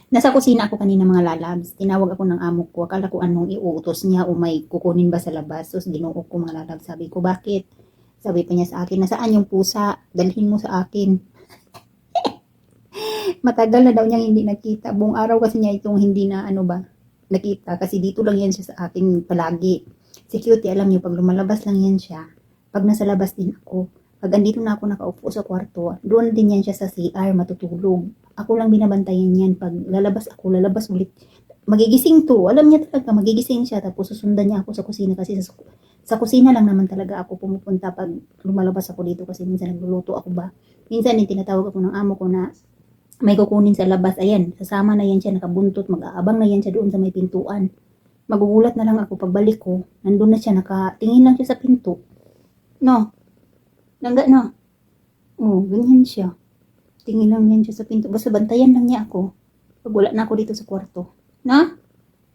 Nasa kusina ako kanina mga lalabs. Tinawag ako ng amo ko. Akala ko anong iuutos niya o may kukunin ba sa labas. Tapos ginuo ko mga lalabs. Sabi ko, bakit? Sabi pa niya sa akin, nasaan yung pusa? Dalhin mo sa akin. Matagal na daw niyang hindi nakita. Buong araw kasi niya itong hindi na ano ba, nakita. Kasi dito lang yan siya sa akin palagi. Si Cutie, alam niyo, pag lumalabas lang yan siya. Pag nasa labas din ako. Pag andito na ako nakaupo sa kwarto, doon din yan siya sa CR matutulog. Ako lang binabantayan yan. Pag lalabas ako, lalabas ulit. Magigising to. Alam niya talaga, magigising siya. Tapos susundan niya ako sa kusina kasi sa kusina lang naman talaga ako pumupunta pag lumalabas ako dito kasi minsan nagluluto ako ba. Minsan din tinatawag ako ng amo ko na may kukunin sa labas. Ayan, sasama na yan siya, nakabuntot, mag-aabang na yan siya doon sa may pintuan. Magugulat na lang ako pagbalik ko, nandun na siya, nakatingin lang siya sa pinto. No, langga no. Oh, ganyan siya. Tingin lang yan siya sa pinto. Basta bantayan lang niya ako. Pag wala na ako dito sa kwarto. Na?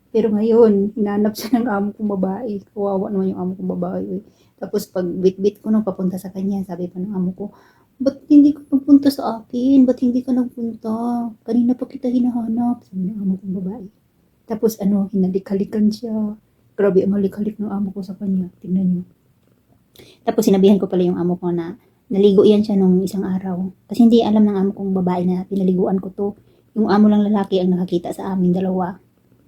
Pero ngayon, hinanap siya ng amo kong babae. Kawawa naman yung amo kong babae. Eh. Tapos pag bit-bit ko na papunta sa kanya, sabi pa ng amo ko, ba't hindi ka nagpunta sa akin? Ba't hindi ka nagpunta? Kanina pa kita hinahanap. Sabi ng amo kong babae. Tapos ano, hinalik-halikan siya. Grabe ang halik-halik ng amo ko sa kanya. Tingnan niyo. Tapos sinabihan ko pala yung amo ko na naligo yan siya nung isang araw. Kasi hindi alam ng amo kong babae na pinaliguan ko to. Yung amo lang lalaki ang nakakita sa amin dalawa.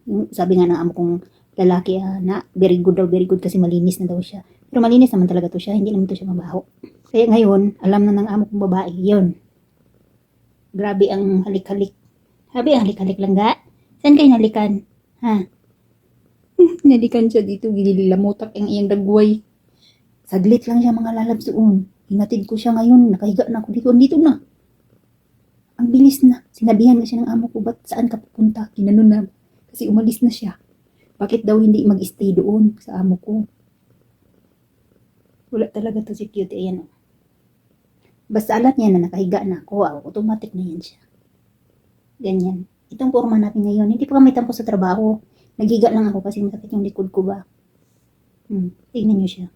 Yung sabi nga ng amo kong lalaki na very good daw, very good kasi malinis na daw siya. Pero malinis naman talaga to siya, hindi naman to siya mabaho. Kaya ngayon, alam na ng amo kong babae, yun. Grabe ang halik-halik. Grabe ang halik-halik lang ga. Saan kayo nalikan? Ha? Nalikan siya dito, gililamutak ang iyang dagway. Saglit lang siya mga lalabs doon. Hinatid ko siya ngayon, nakahiga na ako dito, andito na. Ang bilis na. Sinabihan na siya ng amo ko, ba't saan ka pupunta? Ginanon na. Kasi umalis na siya. Bakit daw hindi mag-stay doon sa amo ko? Wala talaga to si Cutie. Ayan. Basta alat niya na nakahiga na ako, automatic na yan siya. Ganyan. Itong forma natin ngayon, hindi pa kami tapos sa trabaho. Naghiga lang ako kasi masakit yung likod ko ba. Tingnan niyo siya.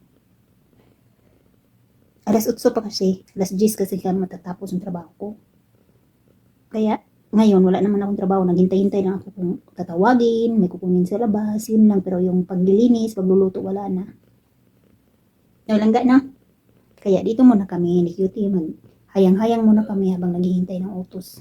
Alas 8 pa kasi, alas 10 kasi kami matatapos ang trabaho ko. Kaya, ngayon, wala naman akong trabaho. Naghintay-hintay lang ako kung tatawagin, may kukunin sa labas, yun lang. Pero yung paglilinis, pagluluto, wala na. Nalangga na. Kaya dito muna kami, ni Cutie, hayang-hayang muna kami habang naghihintay ng utos.